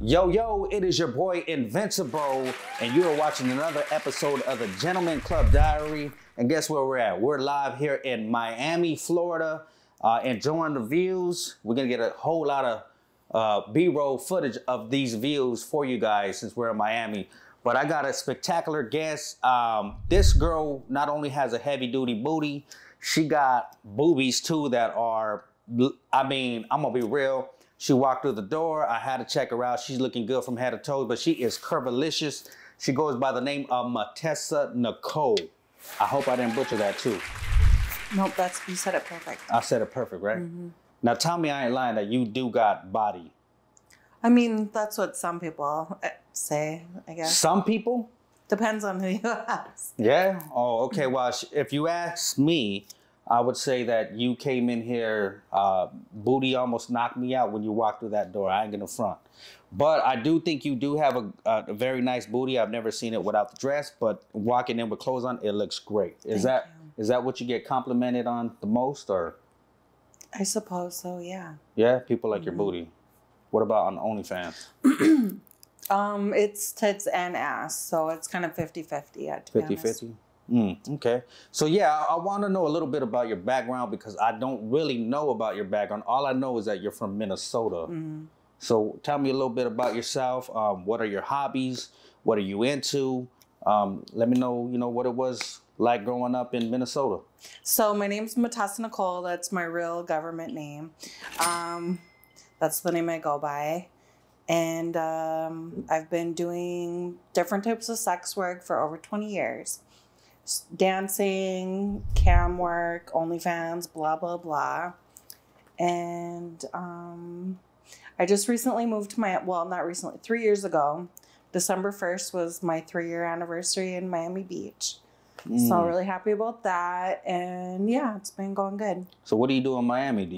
Yo, yo, it is your boy Invincible, and you are watching another episode of the Gentleman Club Diary. And guess where we're at? We're live here in Miami, Florida, enjoying the views. We're going to get a whole lot of B-roll footage of these views for you guys since we're in Miami. But I got a spectacular guest. This girl not only has a heavy-duty booty, she got boobies, too, that are, I mean, I'm going to be real. She walked through the door. I had to check her out. She's looking good from head to toe, but she is curvilicious. She goes by the name of Matessa Nicole. I hope I didn't butcher that too. Nope, you said it perfect. I said it perfect, right? Mm-hmm. Now tell me I ain't lying that you do got body. I mean, that's what some people say, I guess. Some people? Depends on who you ask. Yeah? Oh, okay. Well, if you ask me, I would say that you came in here, booty almost knocked me out when you walked through that door. I ain't gonna front. But I do think you do have a very nice booty. I've never seen it without the dress, but walking in with clothes on, it looks great. Is that what you get complimented on the most, or? I suppose so, yeah. Yeah? People like your booty. What about on OnlyFans? It's tits and ass, so it's kind of 50-50, to be honest. 50-50? Okay. So yeah, I want to know a little bit about your background because I don't really know about your background. All I know is that you're from Minnesota. Mm-hmm. So tell me a little bit about yourself. What are your hobbies? What are you into? Let me know, what it was like growing up in Minnesota. So my name's Matessa Nicole. That's my real government name. That's the name I go by. And I've been doing different types of sex work for over 20 years. Dancing, cam work, OnlyFans, blah, blah, blah. And I just recently moved to not recently, 3 years ago. December 1st was my 3-year anniversary in Miami Beach. So I'm really happy about that. And yeah, it's been going good. So what do you do in Miami? Do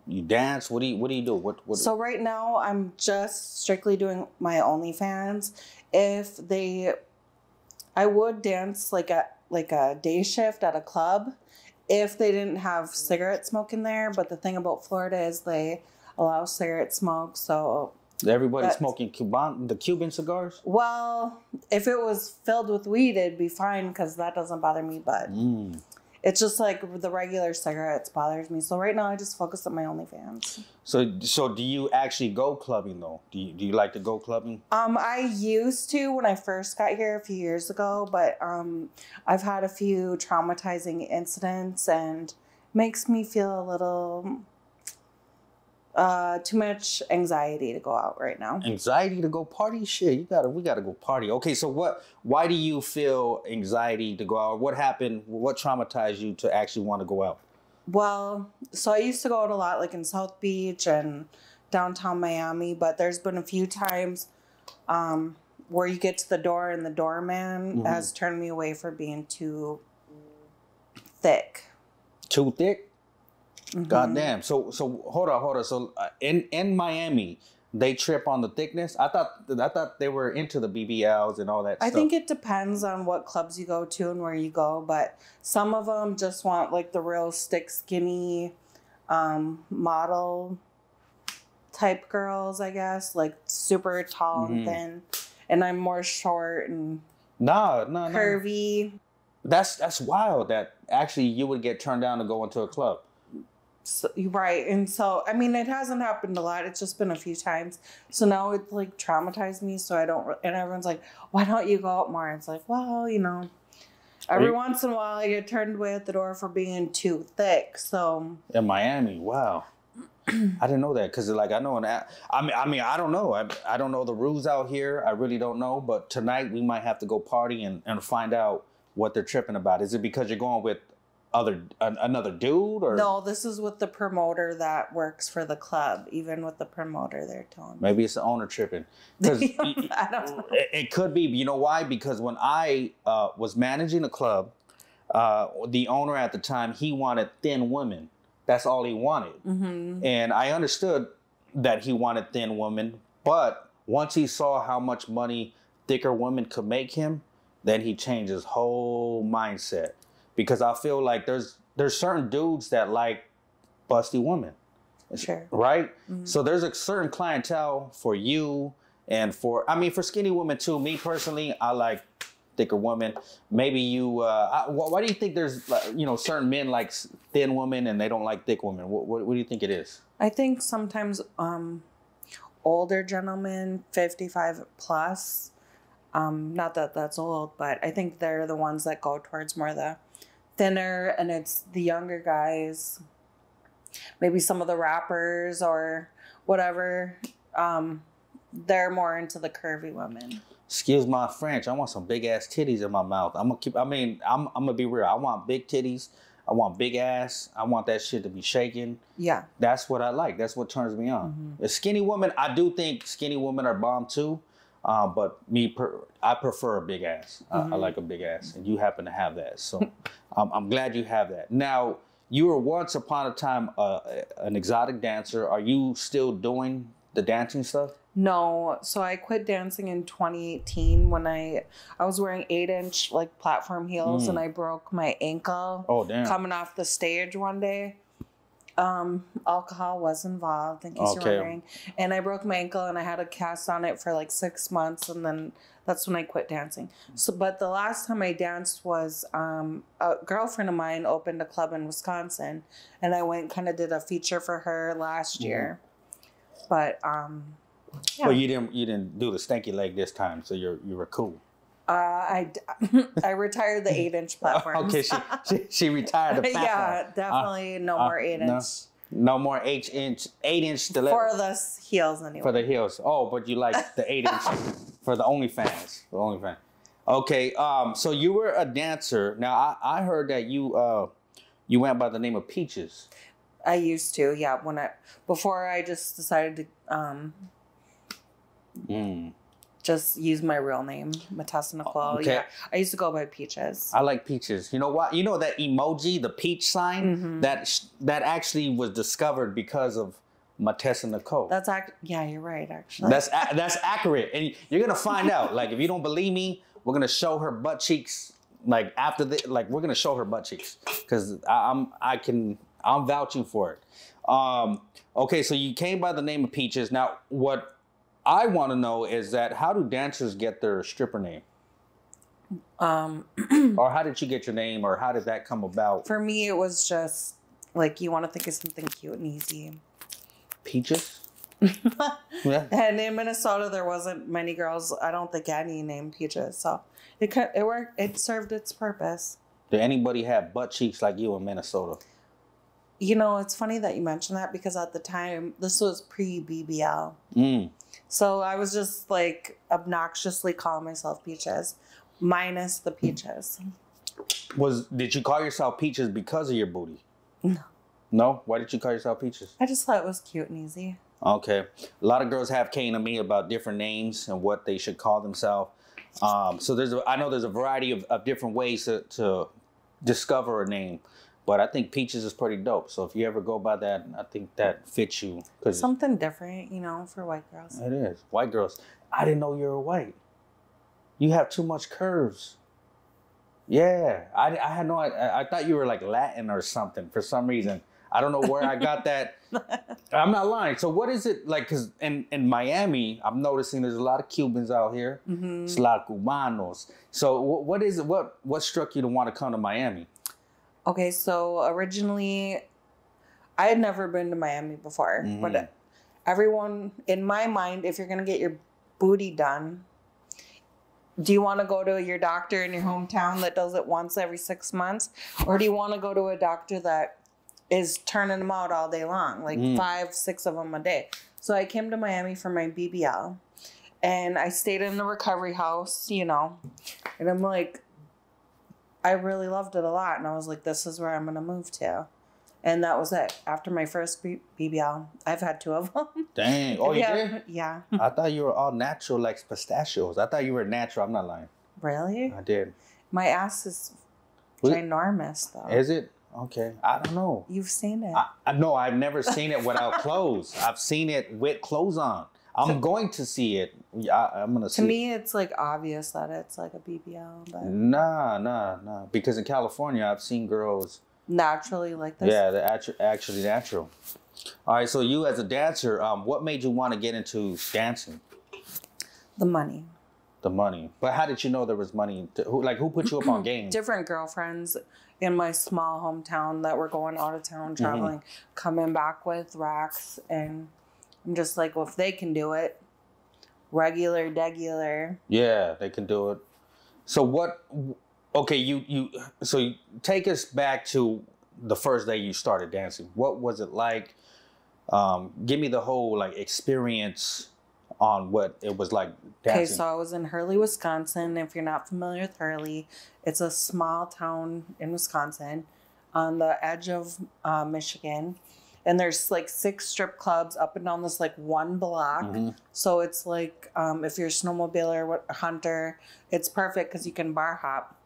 you dance? What do you do? What? So right now I'm just strictly doing my OnlyFans. I would dance like a day shift at a club if they didn't have cigarette smoke in there. But the thing about Florida is they allow cigarette smoke, so everybody's smoking the Cuban cigars. Well, if it was filled with weed, it'd be fine because that doesn't bother me. But it's just like the regular cigarettes bothers me. So right now I just focus on my OnlyFans. So do you actually go clubbing though? Do you like to go clubbing? I used to when I first got here a few years ago, but I've had a few traumatizing incidents and makes me feel a little too much anxiety to go out right now. Anxiety to go party? Shit, we gotta go party. Okay, so why do you feel anxiety to go out? What happened? What traumatized you to actually want to go out? Well, so I used to go out a lot, like in South Beach and downtown Miami, but there's been a few times where you get to the door and the doorman has turned me away for being too thick. Too thick? God damn. So hold on. So in Miami, they trip on the thickness. I thought they were into the BBLs and all that stuff. I think it depends on what clubs you go to and where you go, but some of them just want like the real stick skinny model type girls, I guess, like super tall and thin. And I'm more short and curvy. That's wild that actually you would get turned down to go into a club. So, right. And so, I mean, it hasn't happened a lot. It's just been a few times. So now it like traumatized me. So I don't, and everyone's like, why don't you go out more? It's like, well, every once in a while I get turned away at the door for being too thick. So in Miami, wow. I didn't know that because like I know I mean I don't know. I don't know the rules out here. I really don't know. But tonight we might have to go party and find out what they're tripping about. Is it because you're going with another dude, or no? This is with the promoter that works for the club. Even with the promoter, they're telling me. Maybe it's the owner tripping. I don't know. It could be. You know why? Because when I was managing a club, the owner at the time, he wanted thin women. That's all he wanted. And I understood that he wanted thin women, but once he saw how much money thicker women could make him, then he changed his whole mindset. Because I feel like there's certain dudes that like busty women. Sure. Right? Mm-hmm. So there's a certain clientele for you and for skinny women too. Me personally, I like thicker women. Maybe you, why do you think there's, certain men like thin women and they don't like thick women? What do you think it is? I think sometimes older gentlemen, 55 plus, not that that's old, but I think they're the ones that go towards more the thinner, and it's the younger guys, maybe some of the rappers or whatever, they're more into the curvy women. Excuse my French. I want some big ass titties in my mouth. I'm gonna be real. I want big titties. I want big ass. I want that shit to be shaking. Yeah. That's what I like. That's what turns me on. Mm-hmm. A skinny woman, I do think skinny women are bomb too. But I prefer a big ass. Mm-hmm. I like a big ass, and you happen to have that. So I'm glad you have that. Now, you were once upon a time an exotic dancer. Are you still doing the dancing stuff? No. So I quit dancing in 2018 when I was wearing 8-inch like platform heels and I broke my ankle. Oh, damn. Coming off the stage one day. Alcohol was involved, in case you're wondering. And I broke my ankle and I had a cast on it for like 6 months, and then that's when I quit dancing. So, but the last time I danced was a girlfriend of mine opened a club in Wisconsin, and I went and kind of did a feature for her last year. But yeah. But you didn't do the stanky leg this time, so you were cool. I retired the 8-inch platform. Okay, she retired the platform. Yeah, definitely no more 8-inch. No more 8-inch stiletto. For the heels anyway. For the heels. Oh, but you like the 8-inch for the OnlyFans. For OnlyFans. Okay, so you were a dancer. Now I heard that you went by the name of Peaches. I used to, yeah. Before I just decided to just use my real name, Matessa Nicole. Okay. Yeah, I used to go by Peaches. I like Peaches. You know what? You know that emoji, the peach sign, that actually was discovered because of Matessa Nicole. Yeah, you're right. Actually, that's accurate, and you're gonna find out. Like, if you don't believe me, we're gonna show her butt cheeks. Like after we're gonna show her butt cheeks because I'm vouching for it. Okay, so you came by the name of Peaches. Now, what I want to know is that how do dancers get their stripper name? Or how did you get your name, or how did that come about? For me, it was just like, you want to think of something cute and easy. Peaches? Yeah. And in Minnesota, there wasn't many girls, I don't think any, named Peaches. So it worked. It served its purpose. Did anybody have butt cheeks like you in Minnesota? You know, it's funny that you mentioned that, because at the time, this was pre-BBL. So I was just like obnoxiously calling myself Peaches, minus the peaches. Did you call yourself Peaches because of your booty? No. No? Why did you call yourself Peaches? I just thought it was cute and easy. Okay. A lot of girls have came to me about different names and what they should call themselves. So I know there's a variety of different ways to discover a name. But I think Peaches is pretty dope. So if you ever go by that, I think that fits you. Something different, for white girls. It is. White girls. I didn't know you were white. You have too much curves. Yeah. I had no idea. I thought you were like Latin or something for some reason. I don't know where I got that. I'm not lying. So what is it like? Because in Miami, I'm noticing there's a lot of Cubans out here. Mm-hmm. It's a lot of Cubanos. So what is it? What struck you to want to come to Miami? Okay, so originally, I had never been to Miami before. Mm-hmm. But everyone, in my mind, if you're going to get your booty done, do you want to go to your doctor in your hometown that does it once every 6 months? Or do you want to go to a doctor that is turning them out all day long, like 5, 6 of them a day? So I came to Miami for my BBL. And I stayed in the recovery house, and I'm like, I really loved it a lot. And I was like, this is where I'm going to move to. And that was it. After my first BBL, I've had 2 of them. Dang. Oh, you did? Yeah. I thought you were all natural like pistachios. I thought you were natural. I'm not lying. Really? I did. My ass is ginormous, though. Is it? Okay. I don't know. You've seen it. No, I've never seen it without clothes. I've seen it with clothes on. I'm going to see it. I'm going to see it. To me, it's like obvious that it's like a BBL. But Nah. Because in California, I've seen girls naturally like this. Yeah, they're actually natural. All right, so you as a dancer, what made you want to get into dancing? The money. The money. But how did you know there was money? Who put you up on game? Different girlfriends in my small hometown that were going out of town, traveling, coming back with racks. And I'm just like, well, if they can do it, degular. Yeah, they can do it. So what, okay, so you take us back to the first day you started dancing. What was it like? Give me the whole like experience on what it was like dancing. Okay, so I was in Hurley, Wisconsin. If you're not familiar with Hurley, it's a small town in Wisconsin on the edge of Michigan. And there's like 6 strip clubs up and down this like one block. So it's like if you're a snowmobiler or a hunter, it's perfect because you can bar hop.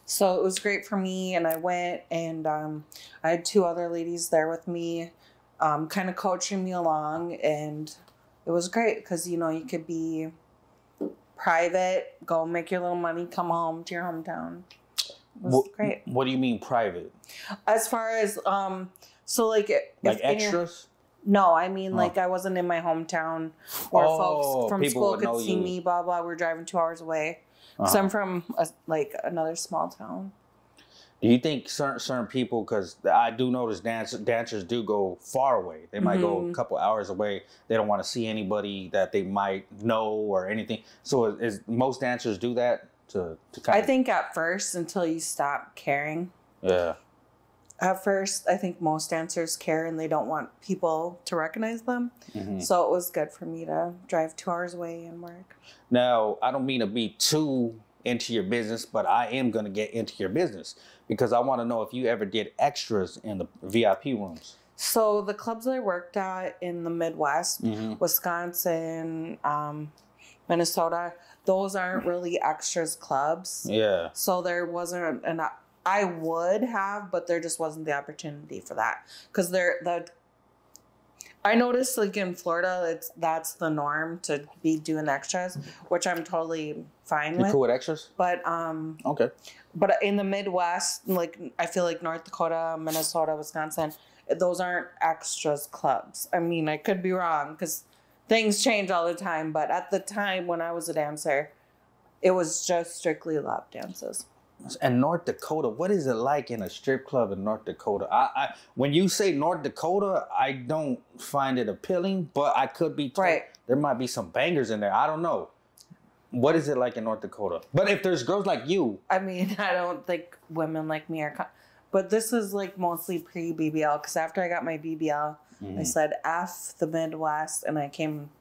So it was great for me, and I went, and I had 2 other ladies there with me, kind of coaching me along, and it was great because, you know, you could be private, go make your little money, come home to your hometown. It was great. What do you mean private? As far as so like extras? No, I mean like I wasn't in my hometown where folks from school could see me, blah blah. We're driving 2 hours away. So I'm from like another small town. Do you think certain people, because I do notice dancers do go far away. They might go a couple hours away. They don't want to see anybody that they might know or anything. So is most dancers do that to kind I think at first, until you stop caring. Yeah. At first, I think most dancers care and they don't want people to recognize them. So it was good for me to drive 2 hours away and work. Now, I don't mean to be too into your business, but I am going to get into your business because I want to know if you ever did extras in the VIP rooms. So the clubs that I worked at in the Midwest, Wisconsin, Minnesota, those aren't really extras clubs. Yeah. So there wasn't I would have, but there just wasn't the opportunity for that. Because I noticed like in Florida, that's the norm to be doing extras, which I'm totally fine with. You cool with extras? But okay. But in the Midwest, like I feel like North Dakota, Minnesota, Wisconsin, those aren't extras clubs. I mean, I could be wrong because things change all the time. But at the time when I was a dancer, it was just strictly lap dances. And North Dakota, what is it like in a strip club in North Dakota? I when you say North Dakota, I don't find it appealing, but I could be told right. There might be some bangers in there. I don't know. What is it like in North Dakota? But if there's girls like you, I mean, I don't think women like me are. But this is like mostly pre-BBL because after I got my BBL, I said F the Midwest, and I came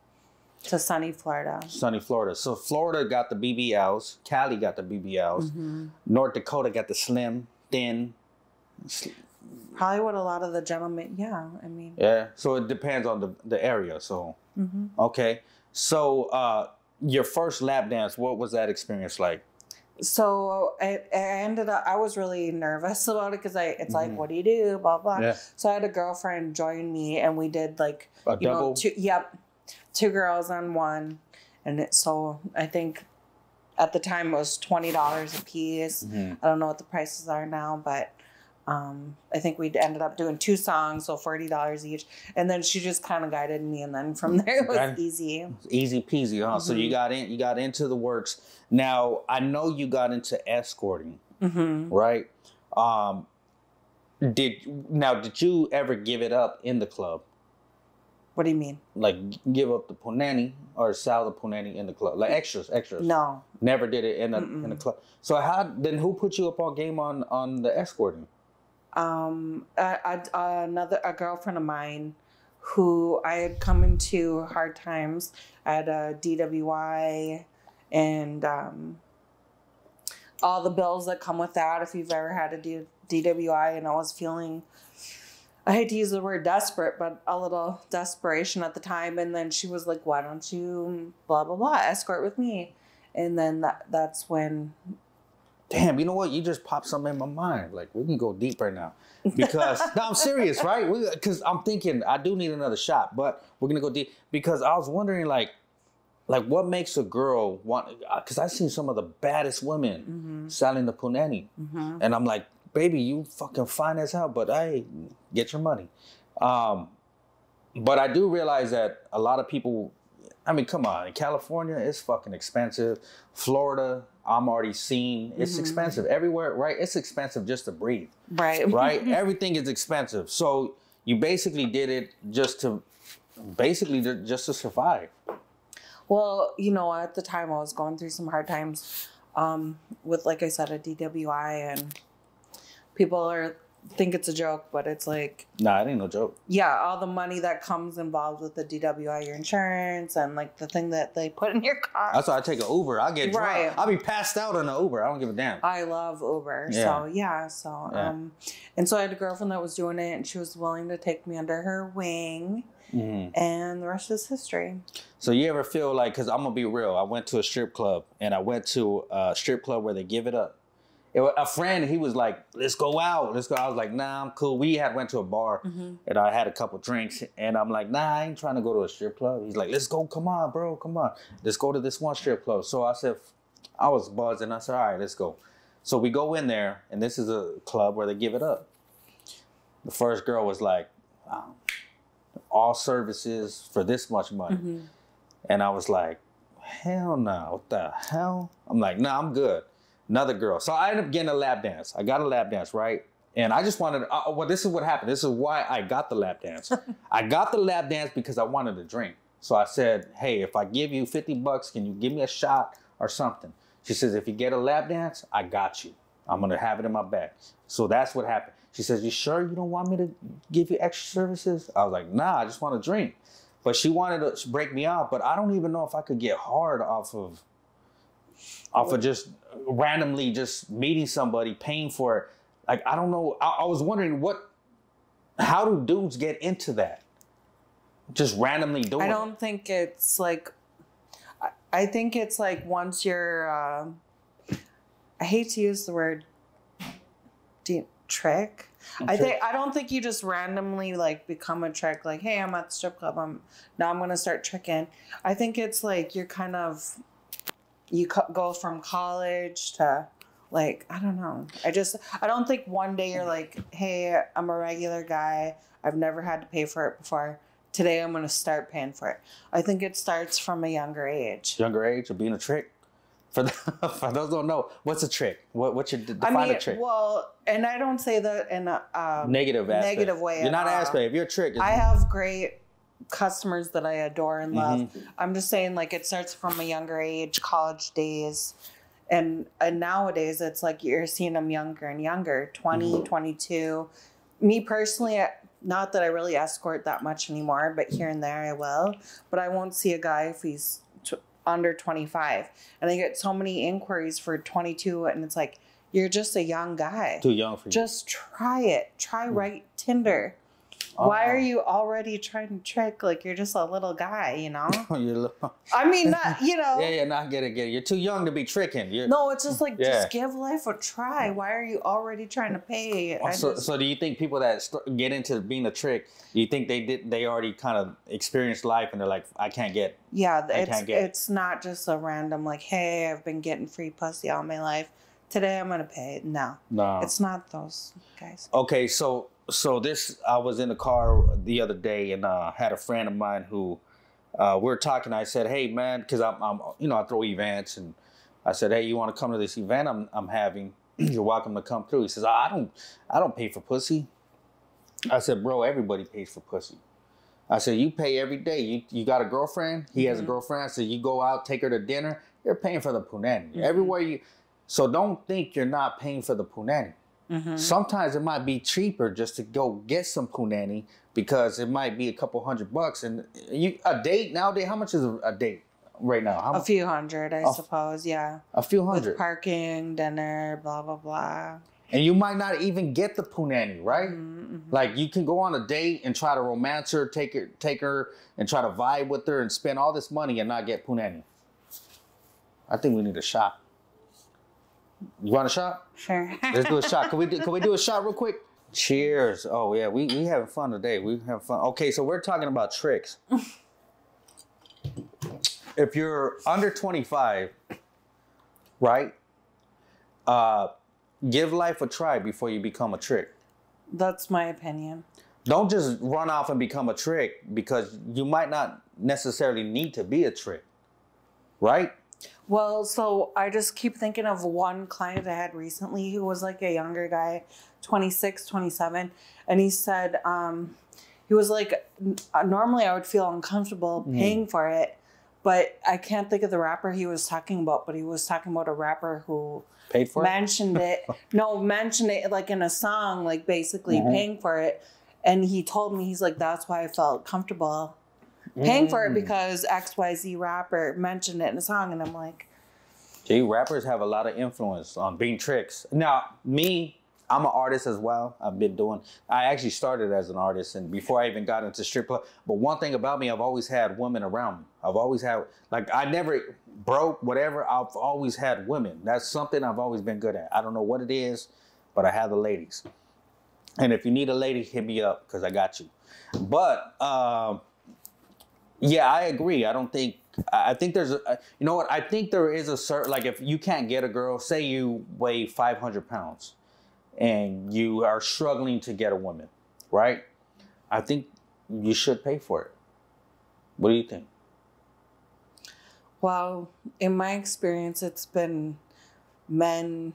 to sunny Florida. Sunny Florida. So Florida got the BBLs. Cali got the BBLs. North Dakota got the slim, thin. Probably what a lot of the gentlemen, yeah, I mean. Yeah, so it depends on the area, so. Okay. So your first lap dance, what was that experience like? So I ended up, I was really nervous about it because it's like, what do you do, blah, blah. Yeah. So I had a girlfriend join me and we did like, a double? Know, 2 girls on one. And so I think at the time it was $20 a piece. I don't know what the prices are now, but I think we ended up doing 2 songs, so $40 each. And then she just kind of guided me, and then from there it was easy. Easy peasy, huh? So you got into the works. Now I know you got into escorting, right? Did you ever give it up in the club? What do you mean? Like give up the punani or sell the punani in the club? Like extras. No. Never did it in the club. So who put you up on game on the escorting? A girlfriend of mine who I had come into hard times. I had a DWI and all the bills that come with that if you've ever had a DWI, and I was feeling, I hate to use the word desperate, but a little desperation at the time. And then she was like, why don't you blah, blah, blah, escort with me? And then that's when... Damn, you know what? You just popped something in my mind. Like, we can go deep right now. Because, no, I'm serious, right? Because I'm thinking, I do need another shot, but we're going to go deep. Because I was wondering, like what makes a girl want... Because I've seen some of the baddest women selling the punani. And I'm like, baby, you fucking fine as hell, but I get your money. But I do realize that a lot of people, I mean, come on, in California, it's fucking expensive. Florida, I'm already seeing, it's expensive. Everywhere, right? It's expensive just to breathe. Right. Right? Everything is expensive. So you basically did it just to survive. Well, you know, at the time I was going through some hard times with, like I said, a DWI, and people think it's a joke, but it's like... Nah, it ain't no joke. Yeah, all the money that comes involved with the DWI, your insurance, and like the thing that they put in your car. That's why I take an Uber. I'll get drunk. Right. I'll be passed out on an Uber. I don't give a damn. I love Uber. Yeah. And so I had a girlfriend that was doing it, and she was willing to take me under her wing. And the rest is history. So you ever feel like, because I'm going to be real, I went to a strip club, and I went to a strip club where they give it up. A friend, he was like, let's go out. Let's go. I was like, nah, I'm cool. We went to a bar, and I had a couple drinks, and I'm like, nah, I ain't trying to go to a strip club. He's like, let's go. Come on, bro. Come on. Let's go to this one strip club. So I said, I was buzzed, and I said, all right, let's go. So we go in there, and this is a club where they give it up. The first girl was like, wow, all services for this much money. And I was like, hell no. What the hell? I'm like, nah, I'm good. Another girl. So I ended up getting a lap dance. I got a lap dance, right? And I just wanted, well, this is what happened. This is why I got the lap dance. I got the lap dance because I wanted to drink. So I said, hey, if I give you $50, can you give me a shot or something? She says, if you get a lap dance, I got you. I'm going to have it in my bag. So that's what happened. She says, you sure you don't want me to give you extra services? I was like, nah, I just want to drink. But she wanted to break me off, but I don't even know if I could get hard off of just randomly just meeting somebody, paying for it. Like, I don't know. I was wondering how do dudes get into that? Just randomly doing it. I don't think it's like, I think it's like once you're, I hate to use the word trick. I don't think you just randomly like become a trick. Like, hey, I'm at the strip club. Now I'm going to start tricking. I think it's like you're kind of, you go from college to like, I don't know. I don't think one day you're like, hey, I'm a regular guy. I've never had to pay for it before. Today I'm going to start paying for it. I think it starts from a younger age. Younger age of being a trick? For those who don't know, what's a trick? What's your define a trick? Well, and I don't say that in a negative way. You're not an aspect. If you're a trick. I have great customers that I adore and love. I'm just saying, like, it starts from a younger age, college days. And nowadays, it's like you're seeing them younger and younger, 20, 22. Me personally, not that I really escort that much anymore, but here and there I will. But I won't see a guy if he's under 25. And I get so many inquiries for 22, and it's like, you're just a young guy. Too young for you. Just try it. Try right Tinder. Why are you already trying to trick? Like, you're just a little guy, you know? I mean, not, you know. Yeah, not get it. You're too young to be tricking. No, it's just like, just give life a try. Why are you already trying to pay? So do you think people that get into being a trick, do you think they already kind of experienced life and they're like, I can't get. Yeah, it's not just a random like, hey, I've been getting free pussy all my life. Today I'm going to pay. No. It's not those guys. Okay, so I was in the car the other day and had a friend of mine who we were talking. I said, hey man, because I'm I throw events, and I said, hey, you want to come to this event I'm having? You're welcome to come through. He says, I don't pay for pussy. I said, bro, everybody pays for pussy. I said, you pay every day. You got a girlfriend? He has a girlfriend. I said, you go out, take her to dinner. You're paying for the punani. Everywhere you. So don't think you're not paying for the punani. Sometimes it might be cheaper just to go get some punani because it might be a couple $100. And a date nowadays, how much is a date right now? A few hundred, I suppose, yeah. A few hundred. With parking, dinner, blah, blah, blah. And you might not even get the punani, right? Like, you can go on a date and try to romance her, take her and try to vibe with her and spend all this money and not get punani. I think we need a shot. You want a shot? Sure. Let's do a shot. Can we do a shot real quick? Cheers. Oh yeah, we having fun today. We have fun. Okay, so we're talking about tricks. If you're under 25, right? Give life a try before you become a trick. That's my opinion. Don't just run off and become a trick, because you might not necessarily need to be a trick, right? Well, so I just keep thinking of one client I had recently who was like a younger guy, 26, 27. And he said, he was like, normally I would feel uncomfortable paying for it, but I can't think of the rapper he was talking about, but he was talking about a rapper who paid for mentioned it. Mentioned it like in a song, like basically paying for it. And he told me, he's like, that's why I felt comfortable paying for it, because XYZ rapper mentioned it in a song. And I'm like, gee, rappers have a lot of influence on being tricks. Now, me, I'm an artist as well. I actually started as an artist, and before I even got into strip club. But one thing about me, I've always had women around me. I've always had, like, I never broke, whatever. I've always had women. That's something I've always been good at. I don't know what it is, but I have the ladies. And if you need a lady, hit me up, because I got you. But, yeah, I agree. I think there's you know what? I think there is a certain, like, if you can't get a girl, say you weigh 500 pounds and you are struggling to get a woman, right? I think you should pay for it. What do you think? well, in my experience, it's been men,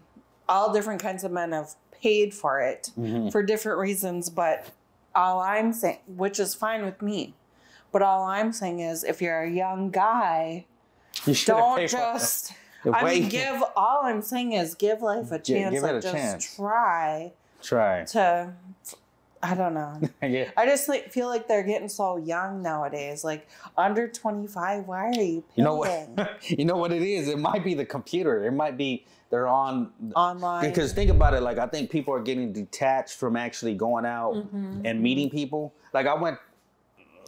all different kinds of men have paid for it for different reasons. But all I'm saying, which is fine with me, but all I'm saying is, if you're a young guy, You should don't just, I mean, all I'm saying is give life a chance. Give it a just chance. try to, I don't know. Yeah. I just feel like they're getting so young nowadays. Like, under 25, why are you paying? You know what? You know what it is? It might be the computer. It might be they're online. Because think about it. Like, I think people are getting detached from actually going out and meeting people. Like, I went,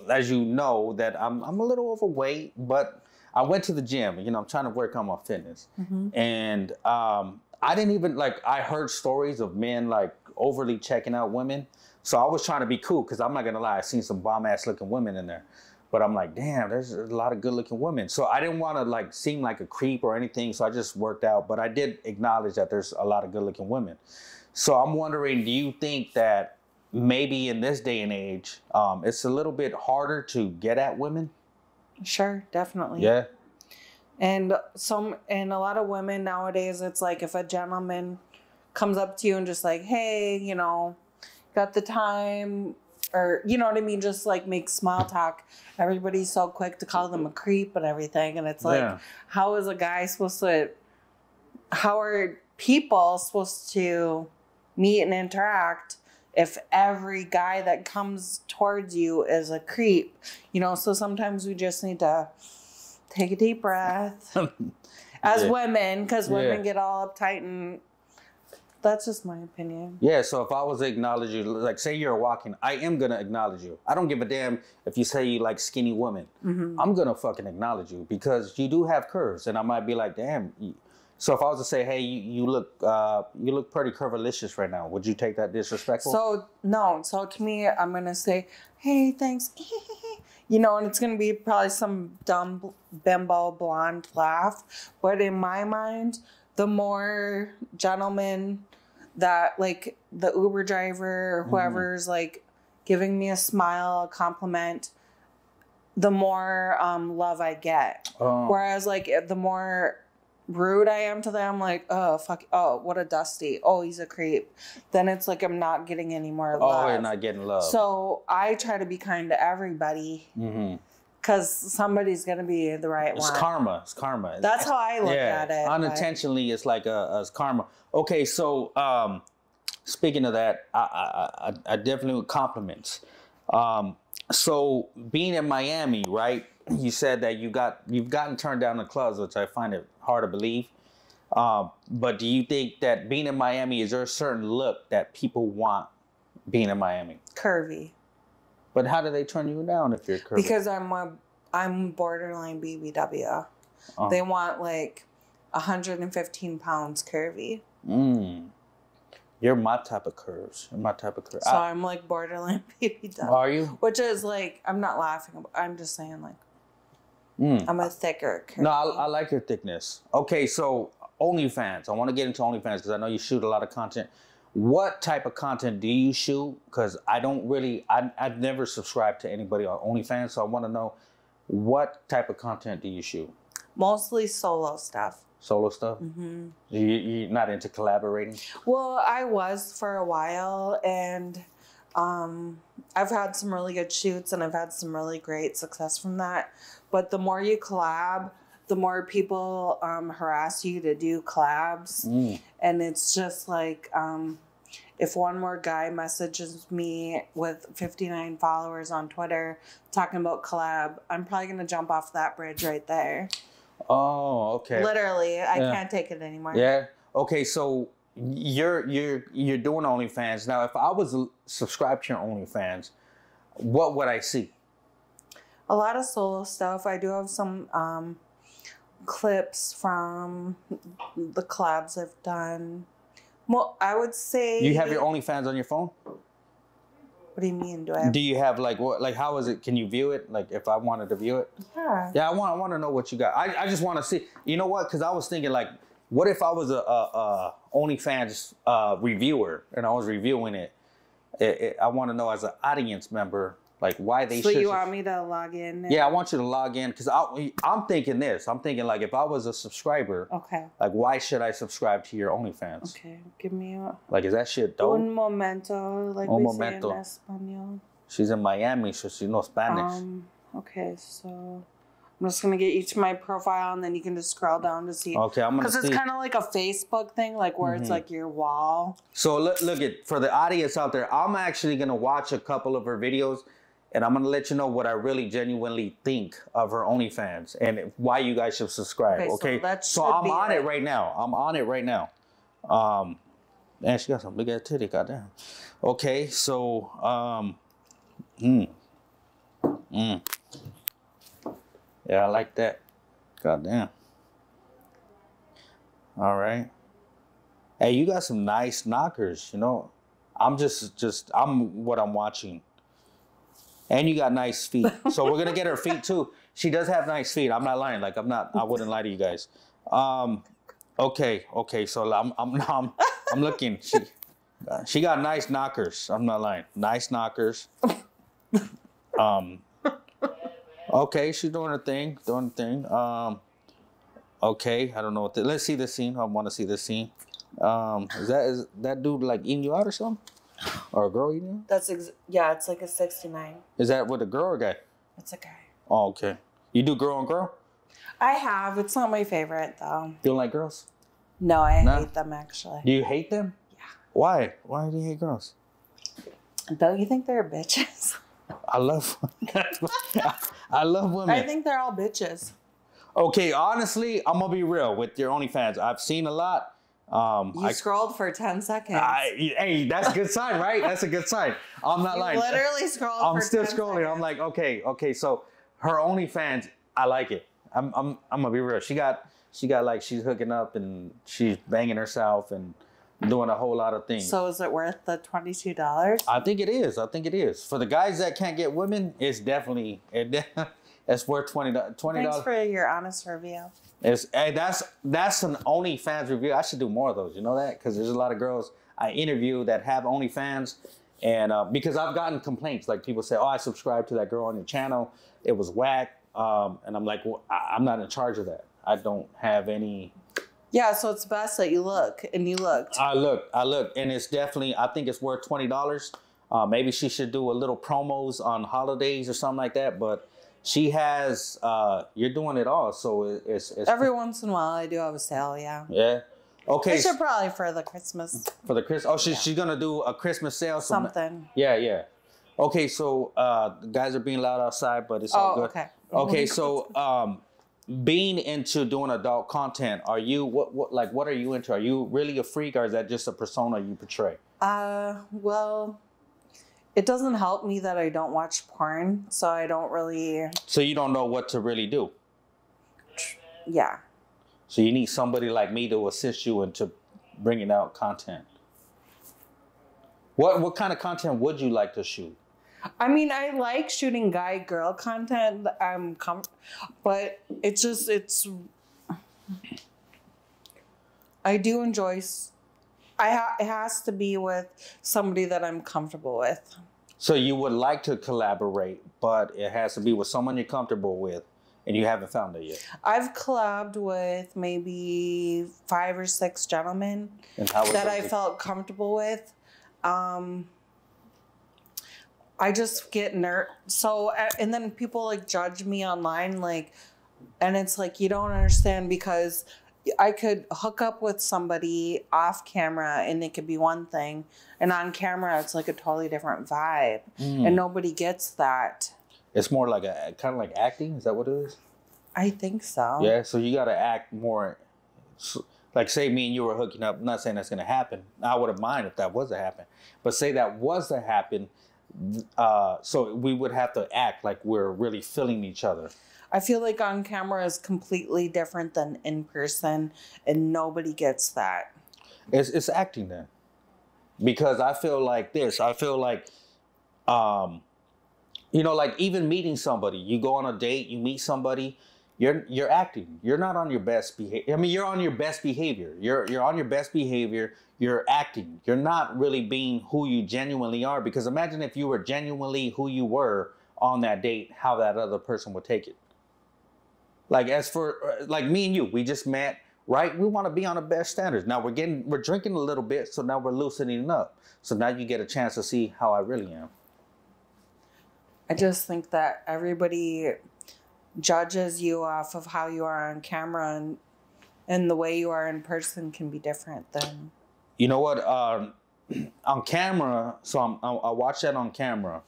as you know, that I'm a little overweight, but I went to the gym. You know, I'm trying to work on my fitness. And I didn't even, like, I heard stories of men, like, overly checking out women. So I was trying to be cool, because I'm not going to lie, I seen some bomb-ass looking women in there. But I'm like, damn, there's a lot of good-looking women. So I didn't want to, like, seem like a creep or anything, so I just worked out. But I did acknowledge that there's a lot of good-looking women. So I'm wondering, do you think that maybe in this day and age, it's a little bit harder to get at women? Sure, definitely. Yeah. And a lot of women nowadays, it's like, if a gentleman comes up to you and just like, hey, you know, got the time, or, you know what I mean, just like make small talk, everybody's so quick to call them a creep and everything. And it's like, how is a guy supposed to, how are people supposed to meet and interact if every guy that comes towards you is a creep? You know, so sometimes we just need to take a deep breath as women, because women get all uptight, and that's just my opinion. Yeah, so if I was to acknowledge you, like, say you're walking, I am going to acknowledge you. I don't give a damn if you say you like skinny women. I'm going to fucking acknowledge you, because you do have curves, and I might be like, damn. So if I was to say, hey, you look pretty curvilicious right now, would you take that disrespectful? So, no. So to me, I'm going to say, hey, thanks. You know, and it's going to be probably some dumb bimbo blonde laugh. But in my mind, the more gentlemen that, like, the Uber driver or whoever's like giving me a smile, a compliment, the more love I get. Whereas, like, the more rude I am to them, like, oh, fuck, oh, what a dusty, oh, he's a creep, then it's like I'm not getting any more love. Oh, you're not getting love. So I try to be kind to everybody, because somebody's gonna be the right one. It's karma. That's how I look at it. Unintentionally, it's like it's karma. Okay, so speaking of that, I definitely would compliments. So being in Miami, right? You said that you've gotten turned down in clubs, which I find it hard to believe. But do you think that being in Miami, is there a certain look that people want being in Miami? Curvy. But how do they turn you down if you're curvy? Because I'm borderline BBW. They want like 115 pounds curvy. You're my type of curves. So I'm like borderline BBW. Are you? Which is like, I'm not laughing. I'm just saying, like, I'm a thicker curvy. No, I like your thickness. Okay, so OnlyFans. I want to get into OnlyFans because I know you shoot a lot of content. What type of content do you shoot? Because I don't really, I've never subscribed to anybody on OnlyFans, so I want to know what type of content do you shoot? Mostly solo stuff. Solo stuff? Mm-hmm. You're not into collaborating? Well, I was for a while, and I've had some really good shoots, and I've had some really great success from that. But the more you collab, the more people harass you to do collabs. And it's just like, if one more guy messages me with 59 followers on Twitter talking about collab, I'm probably going to jump off that bridge right there. Oh, okay. Literally, I can't take it anymore. Yeah. Okay, so you're doing OnlyFans. Now, if I was subscribed to your OnlyFans, what would I see? A lot of solo stuff. I do have some clips from the collabs I've done. Well, I would say... You have your OnlyFans on your phone? What do you mean? Do I have... Do you have like what? Like how is it? Can you view it? Like if I wanted to view it? Yeah. Yeah, I want to know what you got. I just want to see. You know what? Because I was thinking like, what if I was a OnlyFans reviewer and I was reviewing it? I want to know as an audience member like why they. So you want me to log in? Yeah, I want you to log in because I'm thinking this. I'm thinking like if I was a subscriber. Okay. Like why should I subscribe to your OnlyFans? Okay, give me a... Like is that shit dope? Un momento, like Un we momento. say in Espanol. She's in Miami, so she knows Spanish. Okay, so I'm just gonna get you to my profile, and then you can just scroll down to see. Okay, I'm gonna see. Because it's kind of like a Facebook thing, like where it's like your wall. So look at for the audience out there. I'm actually gonna watch a couple of her videos, and I'm gonna let you know what I really genuinely think of her OnlyFans and why you guys should subscribe. Okay, so I'm on it right now. I'm on it right now. Man, she got some big ass titty, goddamn. Okay, so yeah, I like that. Goddamn. All right. Hey, you got some nice knockers, you know. I'm I'm what I'm watching. And you got nice feet. So we're gonna get her feet too. She does have nice feet. I'm not lying. Like I wouldn't lie to you guys. Okay. So I'm looking. She got nice knockers. I'm not lying. Nice knockers. Okay, she's doing her thing. Okay, I don't know what. Let's see this scene. I want to see this scene. Is that dude like eating you out or something? Or a girl eating you? Yeah, it's like a 69. Is that with a girl or guy? It's a guy. Oh, okay. You do girl on girl? I have. It's not my favorite though. You don't like girls? No, I hate them actually. Do you hate them? Yeah. Why? Why do you hate girls? Don't you think they're bitches? I love women. I think they're all bitches. Okay, honestly, I'm gonna be real with your OnlyFans. I've seen a lot. You scrolled for 10 seconds. Hey, that's a good sign, right? That's a good sign. I'm not lying. Literally scrolled. I'm for still 10 scrolling. seconds. I'm like, okay. So her OnlyFans, I like it. I'm gonna be real. She got like she's hooking up and she's banging herself and doing a whole lot of things. So is it worth the $22? I think it is. For the guys that can't get women, it's definitely it's worth $20. Thanks for your honest review. That's an OnlyFans review. I should do more of those. You know that? Because there's a lot of girls I interview that have OnlyFans, and because I've gotten complaints, like people say, "Oh, I subscribed to that girl on your channel. It was whack," and I'm like, well, I'm not in charge of that. I don't have any. Yeah, so it's best that you look, and you looked. I look, and it's definitely. I think it's worth $20. Maybe she should do a little promos on holidays or something like that, but. She has, you're doing it all, so it's every once in a while I do have a sale, yeah. Yeah. Okay. I should probably for the Christmas. For the Christmas, oh, she's gonna do a Christmas sale. Something. Yeah. Okay, so the guys are being loud outside, but it's all good. Okay. Okay, so being into doing adult content, are you what are you into? Are you really a freak, or is that just a persona you portray? Well. It doesn't help me that I don't watch porn, so I don't really... So you don't know what to really do? Yeah. So you need somebody like me to assist you into bringing out content. What kind of content would you like to shoot? I mean, I like shooting guy-girl content, but it's... I do enjoy It has to be with somebody that I'm comfortable with. So you would like to collaborate, but it has to be with someone you're comfortable with, and you haven't found it yet. I've collabed with maybe 5 or 6 gentlemen that I felt comfortable with. I just get so, and then people like judge me online, like, and it's like, you don't understand, because I could hook up with somebody off camera and it could be one thing, and on camera it's like a totally different vibe, and nobody gets that. It's more like kind of like acting. Is that what it is? I think so. Yeah. So you got to act more. Like, say me and you were hooking up. I'm not saying that's going to happen. I wouldn't mind if that was to happen. But say that was to happen, so we would have to act like we're really feeling each other. I feel like on camera is completely different than in person, and nobody gets that. It's acting then. Because I feel like this. I feel like, you know, like even meeting somebody. You go on a date, you meet somebody, you're acting. You're not on your best behavior. I mean, you're on your best behavior. You're on your best behavior. You're acting. You're not really being who you genuinely are. Because imagine if you were genuinely who you were on that date, how that other person would take it. Like, as for like me and you, we just met, right? We want to be on the best standards. Now we're drinking a little bit, so now we're loosening up. So now you get a chance to see how I really am. I just think that everybody judges you off of how you are on camera, and the way you are in person can be different than. You know what? On camera, so I watch that on camera.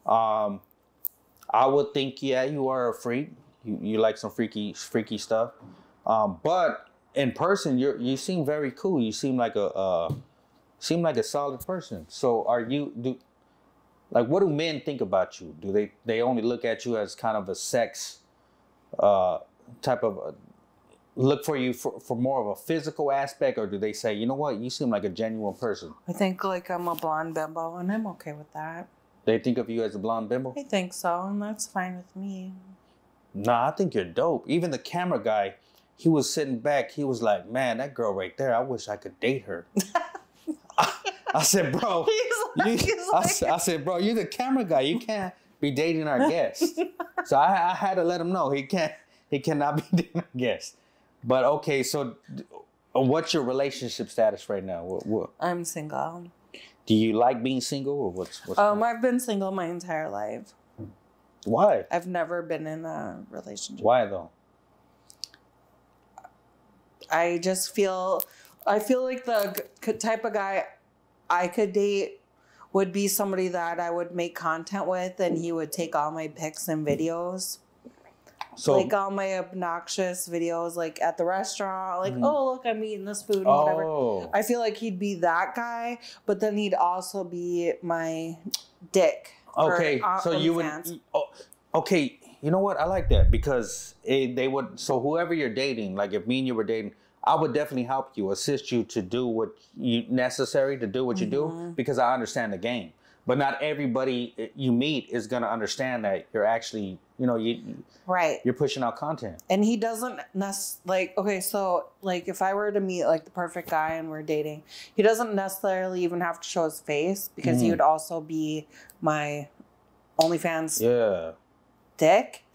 I would think, yeah, you are a freak. You like some freaky stuff, but in person, you seem very cool. You seem like a solid person. So what do men think about you? Do they only look at you as kind of a sex type of look for you for more of a physical aspect, or do they say, you know what, you seem like a genuine person? I think like I'm a blonde bimbo, and I'm okay with that. They think of you as a blonde bimbo? I think so, and that's fine with me. Nah, I think you're dope. Even the camera guy, he was sitting back. He was like, man, that girl right there, I wish I could date her. I said, bro, I said, bro, you're the camera guy. You can't be dating our guest. So I had to let him know he cannot be dating our guest. But okay, so what's your relationship status right now? What? I'm single. Do you like being single, or what's I've been single my entire life. Why? I've never been in a relationship. Why though? I feel like the type of guy I could date would be somebody that I would make content with, and he would take all my pics and videos. So, like all my obnoxious videos, like at the restaurant, like, oh, look, I'm eating this food and whatever. I feel like he'd be that guy, but then he'd also be my dick. Okay, so you would. Okay, you know what? I like that, because they would. So whoever you're dating, like if me and you were dating, I would definitely help you, assist you to do what you necessary to do what you do, because I understand the game. But not everybody you meet is gonna understand that you're actually, you're pushing out content. And he doesn't okay, so like if I were to meet like the perfect guy and we're dating, he doesn't necessarily even have to show his face, because he would also be my OnlyFans dick.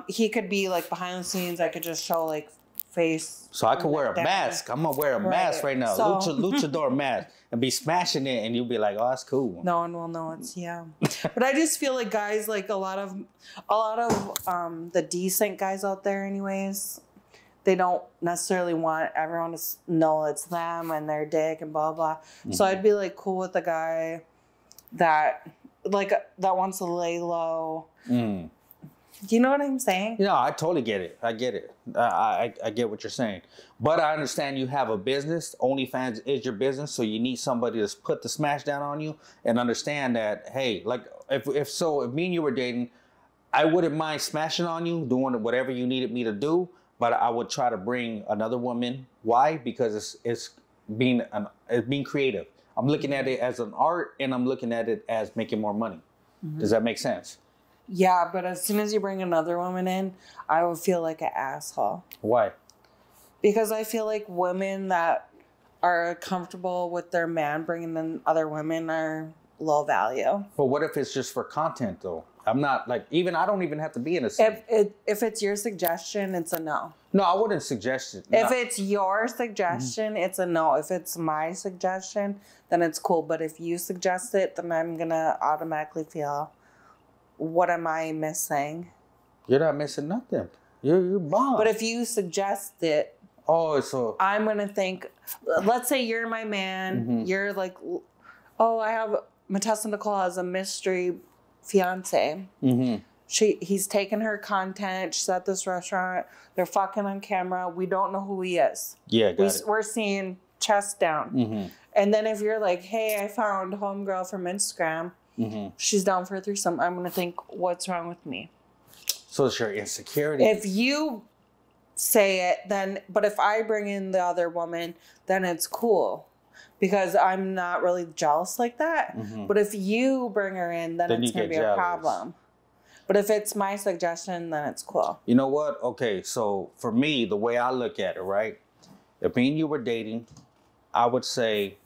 He could be like behind the scenes. I could just show like face. So I could wear a mask. I'm gonna wear a mask right now, luchador mask, and be smashing it, and you'll be like, "Oh, that's cool." No one will know it's But I just feel like guys, like a lot of the decent guys out there, anyways, they don't necessarily want everyone to know it's them and their dick and blah blah. So I'd be like cool with a guy that wants to lay low. Do you know what I'm saying? Yeah, I totally get it. I get it. I get what you're saying. But I understand you have a business. OnlyFans is your business, so you need somebody to put the smash down on you and understand that, hey, like if me and you were dating, I wouldn't mind smashing on you, doing whatever you needed me to do, but I would try to bring another woman. Why? Because it's being creative. I'm looking at it as an art, and I'm looking at it as making more money. Does that make sense? Yeah, but as soon as you bring another woman in, I would feel like an asshole. Why? Because I feel like women that are comfortable with their man bringing in other women are low value. But what if it's just for content though? I'm not like, I don't even have to be in a scene. If it's your suggestion, it's a no. No, I wouldn't suggest it. If it's your suggestion, it's a no. If it's my suggestion, then it's cool. But if you suggest it, then I'm going to automatically feel, what am I missing? You're not missing nothing. You're bomb. But if you suggest it, so I'm going to think, let's say you're my man. You're like, oh, I have, Matessa Nicole has a mystery fiance. He's taken her content. She's at this restaurant. They're fucking on camera. We don't know who he is. Yeah, we're seeing chest down. And then if you're like, hey, I found homegirl from Instagram. She's down for a threesome. I'm going to think, what's wrong with me? So it's your insecurity. If you say it, then, but if I bring in the other woman, then it's cool. Because I'm not really jealous like that. But if you bring her in, then it's going to be a problem. But if it's my suggestion, then it's cool. You know what? Okay, so for me, the way I look at it, right? If me and you were dating, I would say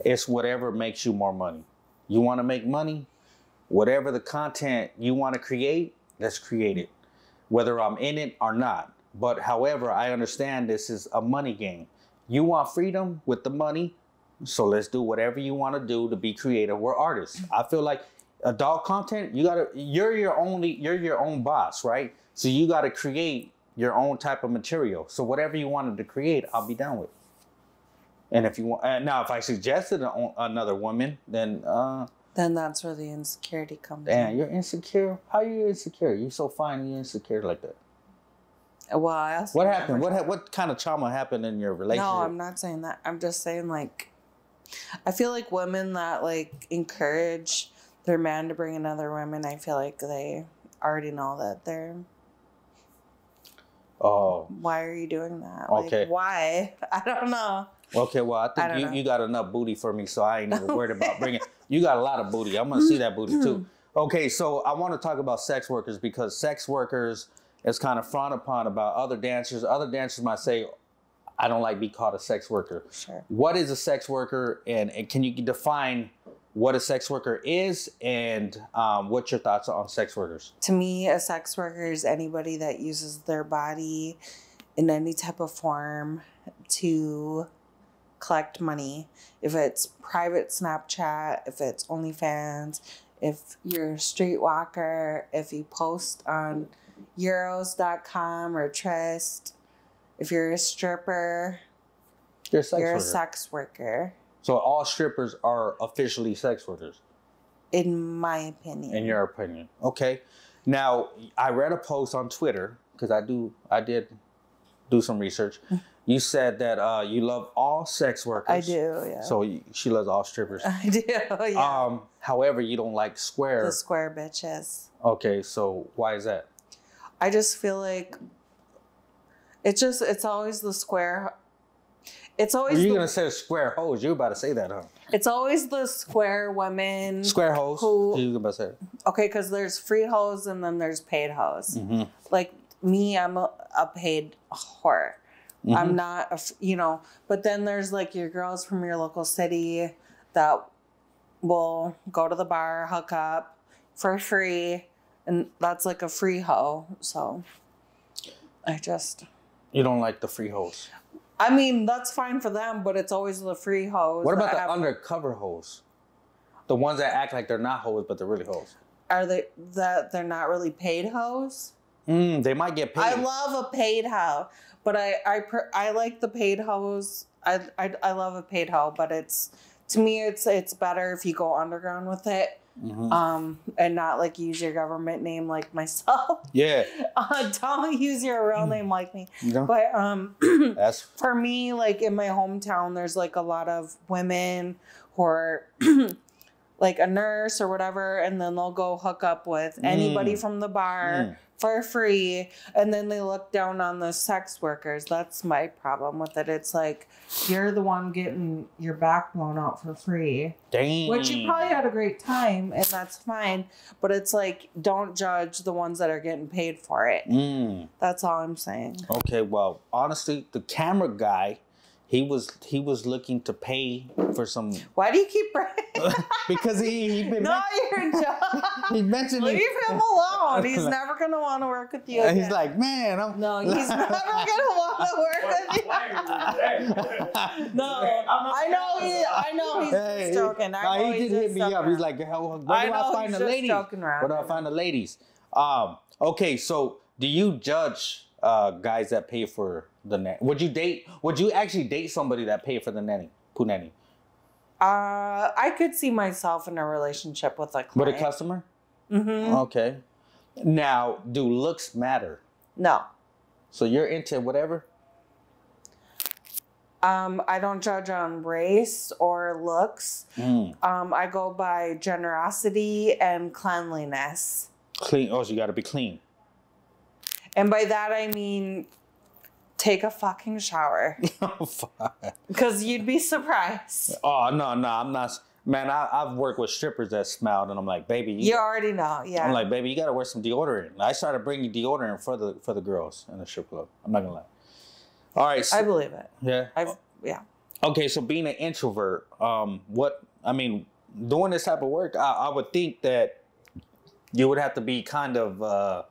it's whatever makes you more money. You want to make money? Whatever the content you want to create, let's create it. Whether I'm in it or not. But however, I understand this is a money game. You want freedom with the money, so let's do whatever you want to do to be creative. We're artists. I feel like adult content, you're your own boss, right? So you got to create your own type of material. So whatever you wanted to create, I'll be down with. And if you want, now if I suggested another woman, then that's where the insecurity comes in. Damn, you're insecure? How are you insecure? You're so fine, you're insecure like that. Well, I also what happened? What kind of trauma happened in your relationship? No, I'm not saying that. I'm just saying, like, I feel like women that, like, encourage their man to bring in other women, I feel like they already know that they're... Oh. Why are you doing that? Okay. Like, why? I don't know. Okay, well, I think you got enough booty for me, so I ain't even worried about bringing... You got a lot of booty. I'm going to see that booty, too. Okay, so I want to talk about sex workers because sex workers... It's kind of frowned upon about other dancers. Other dancers might say, I don't like being called a sex worker. Sure. What is a sex worker? And can you define what a sex worker is and what's your thoughts on sex workers? To me, a sex worker is anybody that uses their body in any type of form to collect money. If it's private Snapchat, if it's OnlyFans, if you're a streetwalker, if you post on Euros.com or Trust. If you're a stripper, you're a sex worker. So all strippers are officially sex workers? In my opinion. In your opinion. Okay. Now, I read a post on Twitter, because I did do some research. You said that you love all sex workers. I do, yeah. So she loves all strippers. I do, yeah. However, you don't like square. The square bitches. Okay, so why is that? I just feel like it's always the square. It's always. Are you gonna say square hoes? You're about to say that, huh? It's always the square women. Square hoes. Who you about to say? Okay, because there's free hoes and then there's paid hoes. Like me, I'm a paid whore. I'm not But then there's like your girls from your local city that will go to the bar, hook up for free. And that's like a free hoe, so You don't like the free hoes? I mean, that's fine for them, but it's always the free hoes. What about the undercover hoes? The ones that act like they're not hoes, but they're really hoes. Are they that they're not really paid hoes? They might get paid. I love a paid hoe, but I like the paid hoes. I love a paid hoe, but to me it's better if you go underground with it. And not like use your government name like myself. Yeah. Don't use your real name like me. No. But for me, like in my hometown, there's like a lot of women who are like a nurse or whatever, and then they'll go hook up with anybody from the bar for free, and then they look down on the sex workers. That's my problem with it. It's like, you're the one getting your back blown out for free. Dang. Which you probably had a great time, and that's fine. But it's like, don't judge the ones that are getting paid for it. That's all I'm saying. Okay, well, honestly, the camera guy, He was looking to pay for some. Why do you keep Because he been. No, you're joking. He mentioned Leave him alone. He's never gonna want to work with you. And he's again. like, man, No, he's never gonna want to work with you. No, I know he's just joking. He did hit me up. He's like, where do I find the ladies? Where do I find the ladies? Okay, so do you judge guys that pay for the nanny? Would you actually date somebody that paid for the nanny, poo nanny? I could see myself in a relationship with a client. With a customer? Mm-hmm. Okay. Now, do looks matter? No. So you're into whatever? I don't judge on race or looks. I go by generosity and cleanliness. Clean. Oh, so you got to be clean. And by that, I mean, take a fucking shower. Oh, fuck. Because you'd be surprised. Oh, no, I'm not. Man, I've worked with strippers that smelled, and I'm like, baby. You already know, yeah. I'm like, baby, you got to wear some deodorant. I started bringing deodorant for the girls in the strip club. I'm not going to lie. All right. So, I believe it. Yeah? Yeah. Okay, so being an introvert, doing this type of work, I would think that you would have to be kind of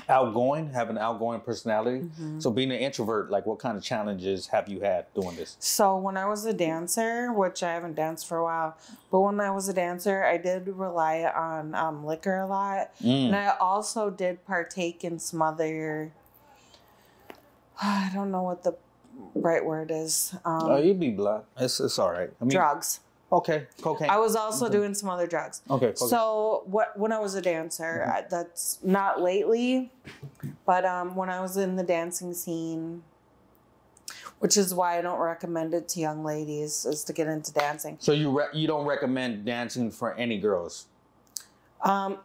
outgoing, have an outgoing personality. Mm-hmm. So being an introvert, like what kind of challenges have you had doing this? So when I was a dancer, which I haven't danced for a while, but when I was a dancer, I did rely on liquor a lot. And I also did partake in some other, I don't know what the right word is. You'd be blunt. It's all right. I mean, drugs. Okay, cocaine. I was also doing some other drugs. Okay. So when I was a dancer, that's not lately, but when I was in the dancing scene, which is why I don't recommend it to young ladies, is to get into dancing. So you don't recommend dancing for any girls?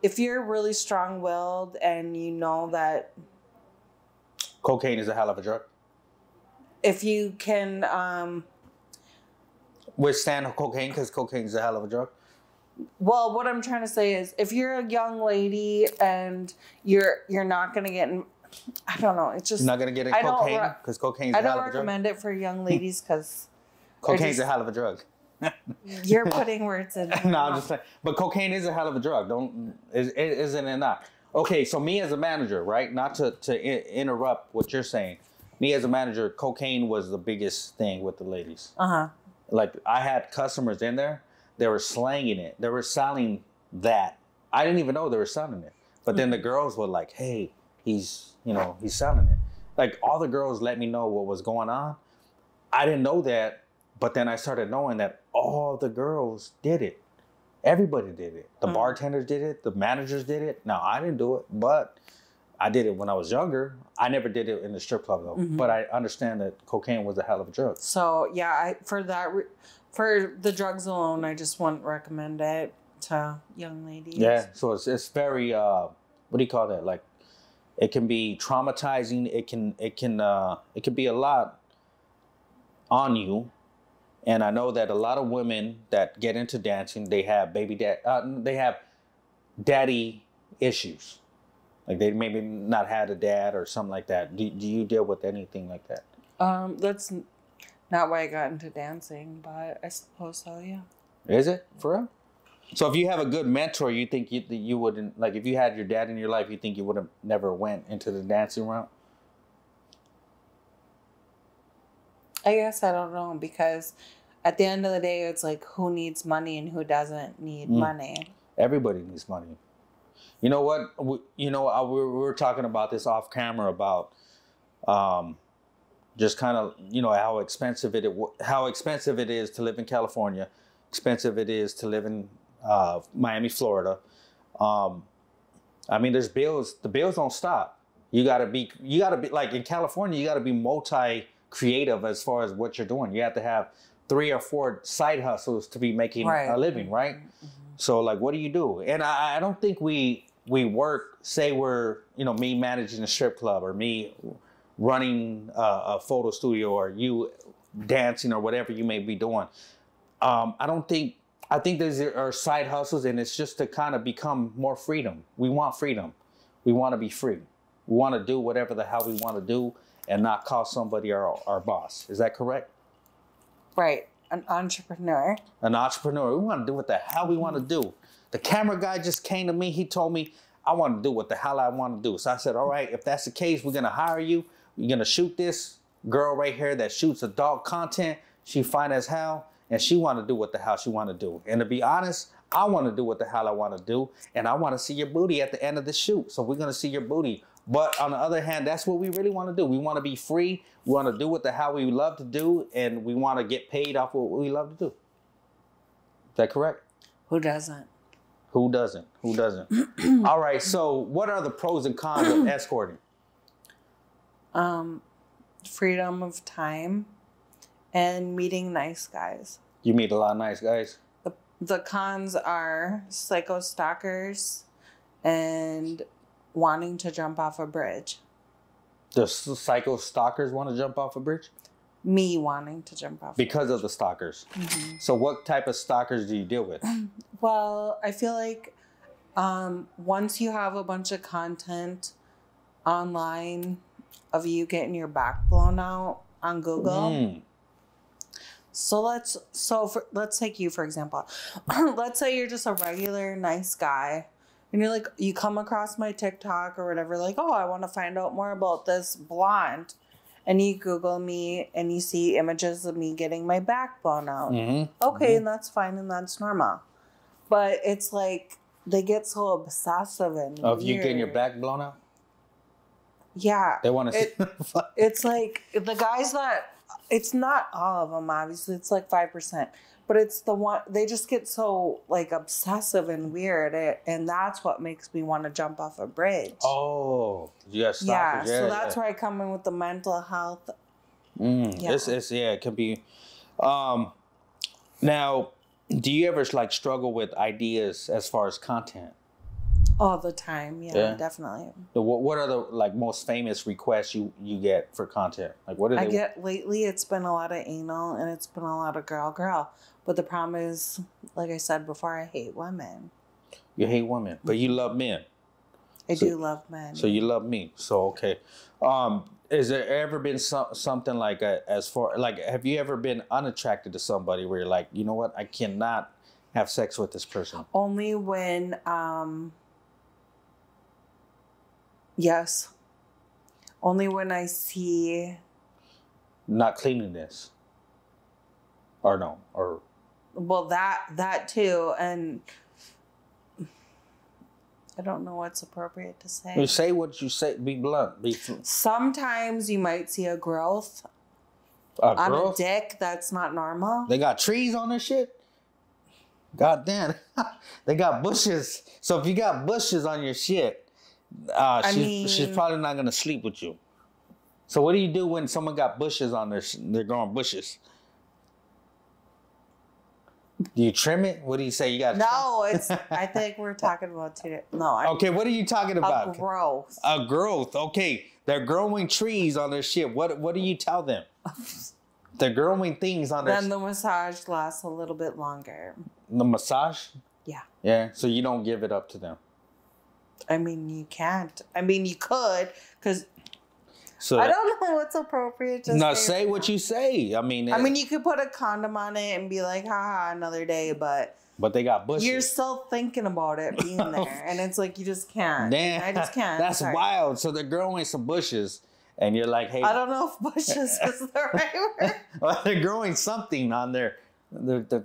If you're really strong-willed and you know that cocaine is a hell of a drug. If you can withstand cocaine, because cocaine is a hell of a drug. Well, what I'm trying to say is, if you're a young lady and you're not gonna get in, I don't know. It's just you're not gonna get in cocaine because cocaine is a hell of a drug. I don't recommend it for young ladies because cocaine's a hell of a drug. You're putting words in. No, I'm just saying. But cocaine is a hell of a drug. Isn't it not? Okay, so me as a manager, right? Not to interrupt what you're saying. Me as a manager, cocaine was the biggest thing with the ladies. Like, I had customers in there, they were slanging it. They were selling that. I didn't even know they were selling it. But then the girls were like, hey, he's selling it. Like, all the girls let me know what was going on. I didn't know that, but then I started knowing that all the girls did it. Everybody did it. The bartenders did it. The managers did it. Now, I didn't do it, but I did it when I was younger. I never did it in the strip club though, but I understand that cocaine was a hell of a drug. So yeah, for the drugs alone, I just wouldn't recommend it to young ladies. Yeah, so it's very what do you call that? Like, it can be traumatizing. It can be a lot on you. And I know that a lot of women that get into dancing, they have they have daddy issues. Like, they maybe not had a dad or something like that. Do you deal with anything like that? That's not why I got into dancing, but I suppose so, yeah. Is it? For real? So if you have a good mentor, you think you wouldn't, like, if you had your dad in your life, you think you would have never went into the dancing route? I guess I don't know, because at the end of the day, it's like, who needs money and who doesn't need money? Everybody needs money. You know what? We were talking about this off camera about just kind of, how expensive it is to live in California, expensive it is to live in Miami, Florida. I mean, there's bills. The bills don't stop. You gotta be like in California. You gotta be multi-creative as far as what you're doing. You have to have 3 or 4 side hustles to be making a living, right? Mm-hmm. So, like, what do you do? And I don't think we work, say we're, me managing a strip club or me running a photo studio or you dancing or whatever you may be doing. I think these are side hustles, and it's just to kind of become more freedom. We want freedom. We want to be free. We want to do whatever the hell we want to do. and not call somebody our boss. Is that correct? Right. An entrepreneur. An entrepreneur. We want to do what the hell we want to do. The camera guy just came to me. He told me, I want to do what the hell I want to do. So I said, all right, if that's the case, we're going to hire you. You're going to shoot this girl right here that shoots adult content. She fine as hell, and she want to do what the hell she want to do. And to be honest, I want to do what the hell I want to do, and I want to see your booty at the end of the shoot. So we're going to see your booty. But on the other hand, that's what we really want to do. We want to be free. We want to do what the hell we love to do, and we want to get paid off what we love to do. Is that correct? Who doesn't? Who doesn't? Who doesn't? All right, so what are the pros and cons of escorting? Freedom of time and meeting nice guys. You meet a lot of nice guys? The cons are psycho stalkers and wanting to jump off a bridge. The psycho stalkers want to jump off a bridge? Me wanting to jump off because of the stalkers. Mm-hmm. So what type of stalkers do you deal with? Well, I feel like once you have a bunch of content online of you getting your back blown out on Google. So let's take you for example. Let's say you're just a regular nice guy, and you're like, you come across my TikTok or whatever, like, oh, I want to find out more about this blonde, and you Google me and you see images of me getting my back blown out. Mm-hmm. Okay, mm-hmm. And that's fine and that's normal, but it's like they get so obsessive and of you getting your back blown out. Yeah, they want to. It's like the guys that. It's not all of them, obviously. It's like 5%. But it's the one, they just get so like obsessive and weird. And that's what makes me want to jump off a bridge. Oh, yes. Yeah, so that's where I come in with the mental health. Yeah. It can be. Now, do you ever like struggle with ideas as far as content? All the time, yeah, definitely. What are the like most famous requests you get for content? Like what do they get lately? It's been a lot of anal and it's been a lot of girl. But the problem is, like I said before, I hate women. You hate women, but you love men. I do love men. So you love me. So okay. Has there ever been something like as far like have you ever been unattracted to somebody where you're like, you know what, I cannot have sex with this person? Only when yes. Only when I see not cleanliness. Or no. Or well that too, and I don't know what's appropriate to say. You say what you say, be blunt. Sometimes you might see a growth on a dick that's not normal. They got trees on their shit? God damn. They got bushes. So if you got bushes on your shit, she's probably not going to sleep with you. So what do you do when someone got bushes on they're growing bushes? Do you trim it? What do you say? You got I think we're talking about okay, what are you talking about? A growth. A growth. Okay. They're growing trees on their shit. What do you tell them? They're growing things on their Then the massage lasts a little bit longer. The massage? Yeah. Yeah. So you don't give it up to them. I mean, you can't. I mean, you could, because I don't know what's appropriate to say what you say. I mean, you could put a condom on it and be like, haha, another day, but they got bushes. You're still thinking about it being there, and it's like, you just can't. Damn. I just can't. That's wild. So they're growing some bushes, and you're like, hey. I don't know if bushes is the right word. Well, they're growing something on their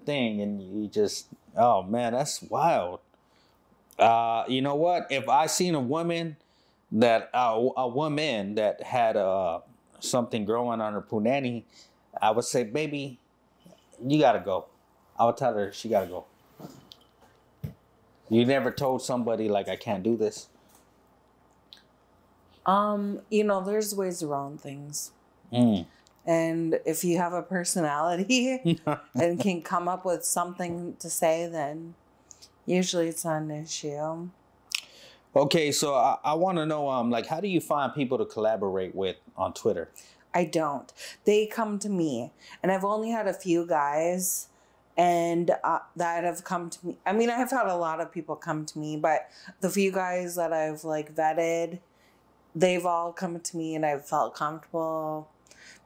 thing, and you just, oh, man, that's wild. You know what? If I seen a woman that had something growing on her punani, I would say, baby, you gotta go. I would tell her she gotta go. You never told somebody like I can't do this? There's ways around things. And if you have a personality and can come up with something to say, then usually it's not an issue. Okay, so I want to know, how do you find people to collaborate with on Twitter? I don't. They come to me, and I've only had a few guys, and that have come to me. I mean, I've had a lot of people come to me, but the few guys that I've like vetted they've all come to me and I've felt comfortable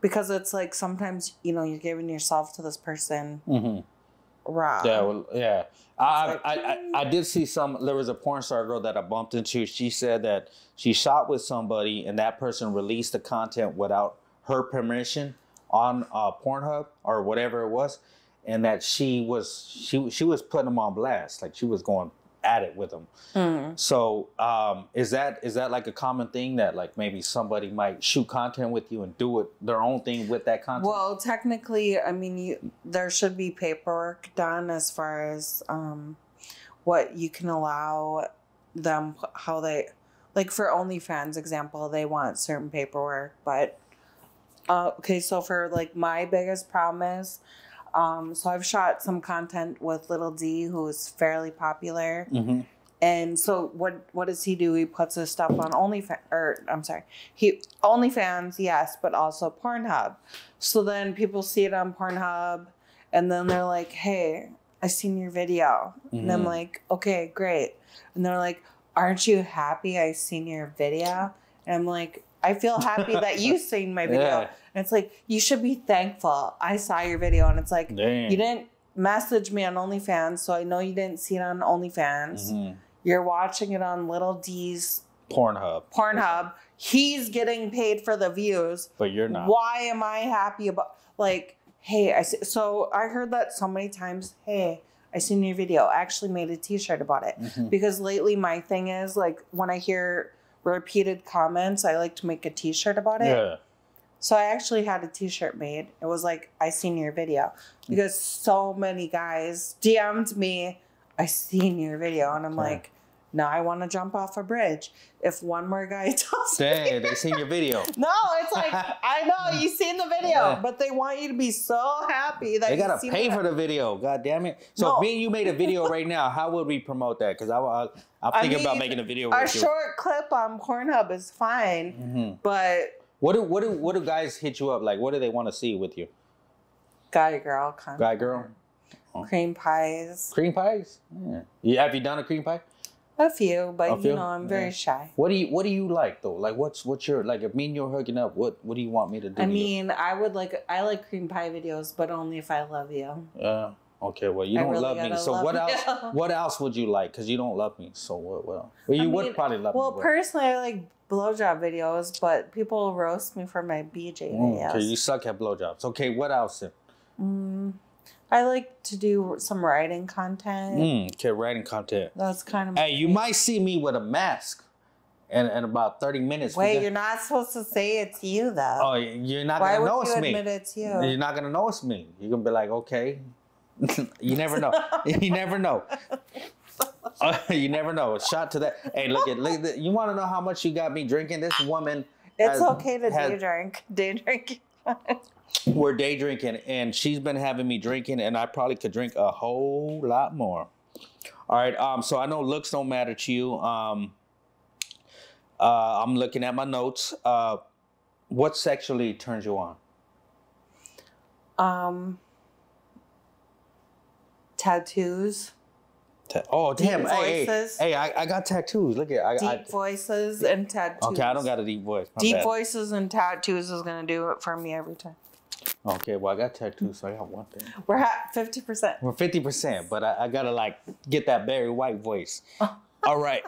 because it's like sometimes, you know, you're giving yourself to this person raw. Yeah, well, yeah. I did see there was a porn star girl that I bumped into. She said that she shot with somebody and that person released the content without her permission on Pornhub or whatever it was, and that she was putting them on blast, like she was going at it with them. So is that like a common thing that like maybe somebody might shoot content with you and do their own thing with that content? Well, technically, I mean, there should be paperwork done as far as what you can allow them, how they, like for OnlyFans example, they want certain paperwork, but okay, so for like my biggest problem is, so I've shot some content with Lil D, who is fairly popular. And so what does he do? He puts his stuff on OnlyFans, yes, but also Pornhub. So then people see it on Pornhub and then they're like, hey, I seen your video. And I'm like, okay, great. And they're like, aren't you happy I seen your video? And I'm like, I feel happy that you seen my video. Yeah. And it's like, you should be thankful I saw your video. And it's like, dang, you didn't message me on OnlyFans, so I know you didn't see it on OnlyFans. You're watching it on Lil D's Pornhub. He's getting paid for the views. But you're not. Why am I happy about, like, hey, so I heard that so many times, hey, I seen your video. I actually made a t-shirt about it. Because lately my thing is, like, when I hear repeated comments, I like to make a t-shirt about it. Yeah. So I actually had a t-shirt made. It was like, I seen your video. Because so many guys DM'd me, I seen your video. And I'm like, now I want to jump off a bridge. If one more guy tells me. They seen your video. No, it's like, I know, you seen the video. But they want you to be so happy that they got to pay for the video. God damn it. So if me and you made a video right now, how would we promote that? Because I'm thinking about making a video with you. A short clip on Pornhub is fine. But... What do guys hit you up? Like, what do they want to see with you? Guy, girl. Content. Guy, girl? Cream pies. Cream pies? Yeah. Have you done a cream pie? A few, but you know, I'm very shy. What do you like though? Like what's your, like, if me and you're hooking up, what do you want me to do? I mean, I like cream pie videos, but only if I love you. Okay, well, you don't love me. So what else would you like? Because you don't love me. So what else? Well, you would probably love me. Well, personally, I like blowjob videos, but people roast me for my BJ videos. Okay, you suck at blowjobs. Okay, what else? I like to do some writing content. Okay, writing content. That's kind of... Hey, you might see me with a mask in about 30 minutes. Wait, you're not supposed to say it's you, though. Oh, you're not going to know it's me. Why would you admit it's you? You're not going to know it's me. You're going to be like, okay. You never know. You never know. You never know. Shot to that. Hey, look at you want to know how much you got me drinking? This woman. It's okay to day drink. Day drink. We're day drinking, and she's been having me drinking, and I probably could drink a whole lot more. All right. So I know looks don't matter to you. I'm looking at my notes. What sexually turns you on? Tattoos. Oh, damn. Deep voices. Hey, I got tattoos. Look at deep voices and tattoos. Okay, I don't got a deep voice. Deep voices and tattoos is going to do it for me every time. Okay, well, I got tattoos, so I got one thing. We're at 50%. We're 50%, but I got to, like, get that Barry White voice. All right.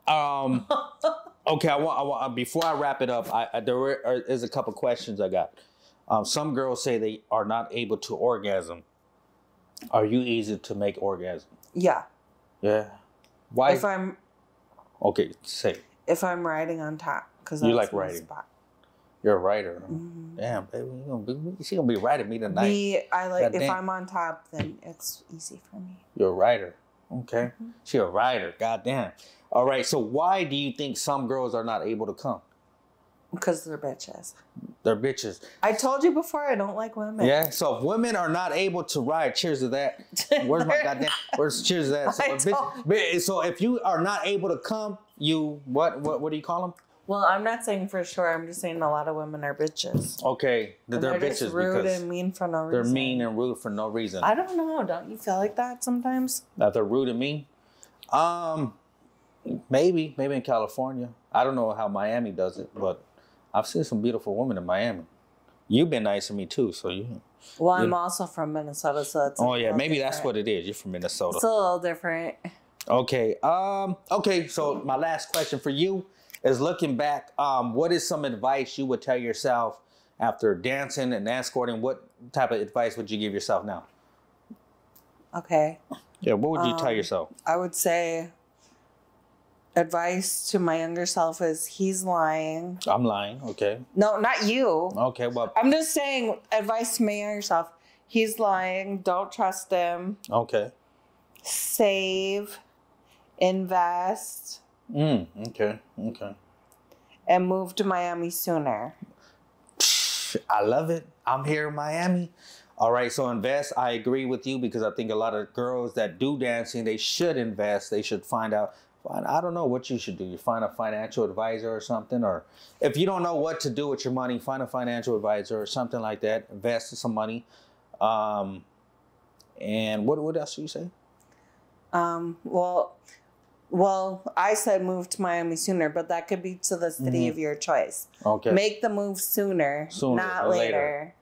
Okay, I want before I wrap it up, there is a couple questions I got. Some girls say they are not able to orgasm. Are you easy to make orgasm? Yeah. Yeah. Why? If I'm... Okay, say. If I'm riding on top. Because you like riding. Spot. You're a rider. Damn, baby. She's going to be riding me tonight. I like, if I'm on top, then it's easy for me. You're a rider. Okay. She's a rider. Goddamn. All right, so why do you think some girls are not able to come? Because they're bitches. They're bitches. I told you before I don't like women. Yeah, so if women are not able to ride, cheers to that. Where's my goddamn, cheers to that. So if you are not able to come, you, what do you call them? Well, I'm not saying for sure. I'm just saying a lot of women are bitches. Okay, they're bitches just rude because and mean for no reason. They're mean and rude for no reason. I don't know. Don't you feel like that sometimes? That they're rude and mean? Maybe in California. I don't know how Miami does it, but I've seen some beautiful women in Miami. You've been nice to me too, so you. Well, I'm also from Minnesota, so it's. Oh yeah, maybe that's what it is. You're from Minnesota. It's a little different. Okay. Okay. So my last question for you is looking back. What is some advice you would tell yourself after dancing and escorting? What type of advice would you give yourself now? Okay. Yeah. What would you tell yourself? I would say advice to my younger self is he's lying. I'm lying. Okay. No, not you. Okay. Well. I'm just saying advice to my younger self. He's lying. Don't trust him. Okay. Save. Invest. Okay. And move to Miami sooner. I love it. I'm here in Miami. All right, so invest. I agree with you because I think a lot of girls that do dancing, they should invest. They should find out. I don't know what you should do. You find a financial advisor or something, or if you don't know what to do with your money, find a financial advisor or something like that. Invest some money. And what else did you say? Well, I said move to Miami sooner, but that could be to the city of your choice. Okay. Make the move sooner not later.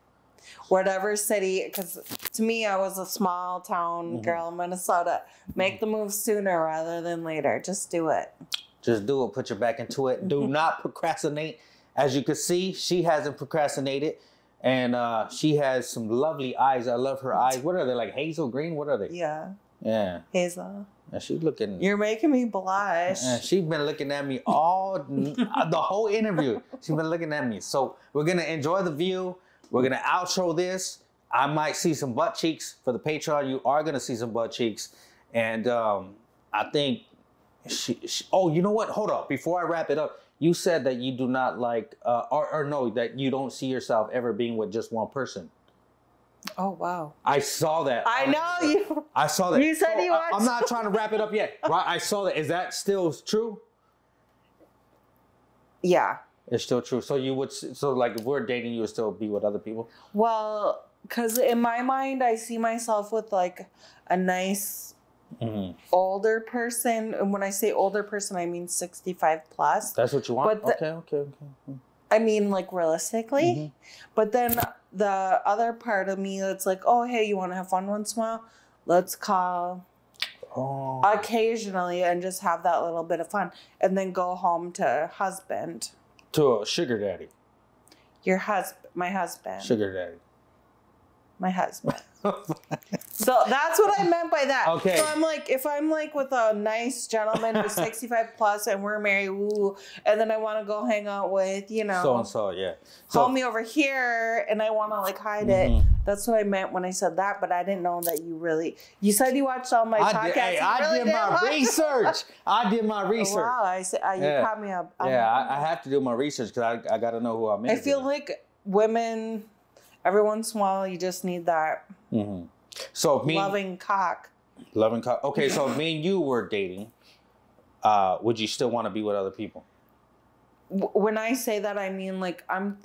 Whatever city, because to me, I was a small town girl in Minnesota. Make the move sooner rather than later. Just do it. Just do it. Put your back into it. Do not procrastinate. As you can see, she hasn't procrastinated. And she has some lovely eyes. I love her eyes. What are they, like hazel green? What are they? Yeah. Yeah. Hazel. And she's looking. You're making me blush. And she's been looking at me the whole interview. She's been looking at me. So we're going to enjoy the view. We're going to outro this. I might see some butt cheeks for the Patreon. You are going to see some butt cheeks. And I think oh, you know what? Hold up. Before I wrap it up, you said that you do not like, or no, that you don't see yourself ever being with just one person. Oh, wow. I saw that. I know you. I saw that. You said you watched. I'm not trying to wrap it up yet. Right? I saw that. Is that still true? Yeah. It's still true. So you would, so like if we're dating, you would still be with other people? Well, because in my mind, I see myself with like a nice older person. And when I say older person, I mean 65 plus. That's what you want? But Okay. I mean, like realistically. But then the other part of me that's like, oh, hey, you want to have fun once in a while? Let's call occasionally and just have that little bit of fun. And then go home to husband. To a sugar daddy. Your husband. My husband. Sugar daddy. My husband. So that's what I meant by that. Okay. So I'm like, if I'm like with a nice gentleman who's 65 plus and we're married, woo, and then I want to go hang out with, you know, so and so, yeah. So, homie over here, and I want to like hide it. That's what I meant when I said that, but I didn't know that you really. You said you watched all my podcasts. I did my research. I did my research. Wow, I said you caught me up. Yeah, I have to do my research because I got to know who I'm into. I feel like women, every once in a while, you just need that. So loving cock. Okay, so if me and you were dating, would you still want to be with other people? When I say that, I mean like I'm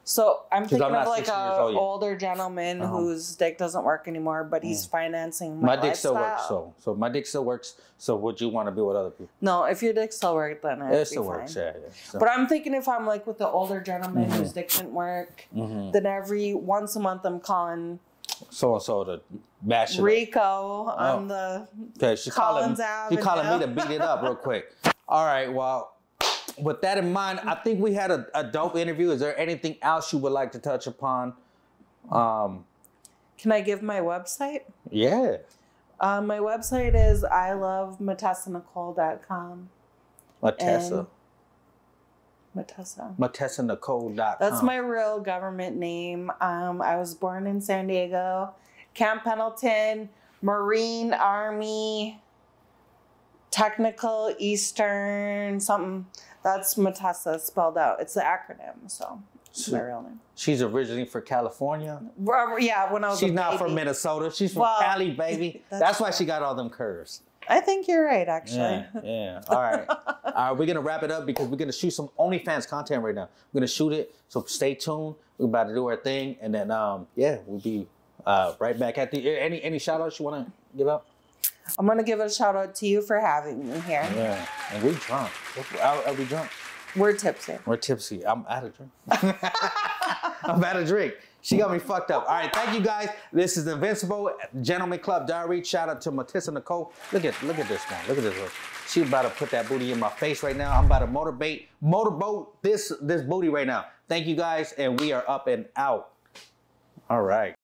thinking of like a older gentleman whose dick doesn't work anymore, but he's financing my dick still lifestyle. works. So my dick still works. So would you want to be with other people? No, if your dick still works, then it still works. Yeah. So. But I'm thinking if I'm like with the older gentleman whose dick didn't work, then every once a month I'm calling. So and so to bash it Rico on the Collins Avenue. She's calling me to beat it up real quick. All right, well, with that in mind, I think we had a dope interview. Is there anything else you would like to touch upon? Can I give my website? Yeah. My website is ilovematessanicole.com. MatessaNicole.com. That's my real government name. I was born in San Diego, Camp Pendleton, Marine Army, Technical Eastern, something. That's Matessa spelled out. It's the acronym, so it's my real name. She's originally from California. Yeah, when I was She's not from Minnesota. She's from Cali, baby. That's why she got all them curves. I think you're right, actually. Yeah. All right. We're going to wrap it up because we're going to shoot some OnlyFans content right now. We're going to shoot it, so stay tuned. We're about to do our thing, and then, we'll be right back at the... Any shout-outs you want to give out? I'm going to give a shout-out to you for having me here. Yeah. And we're drunk. Are we drunk? We're tipsy. We're tipsy. I'm out of drink. I'm out of drink. She got me fucked up. All right, thank you guys. This is Invincible Gentleman Club Diary. Shout out to Matessa Nicole. Look at this one. Look at this one. She about to put that booty in my face right now. I'm about to motorboat this booty right now. Thank you guys, and we are up and out. All right.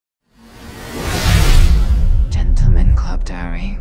Gentleman Club Diary.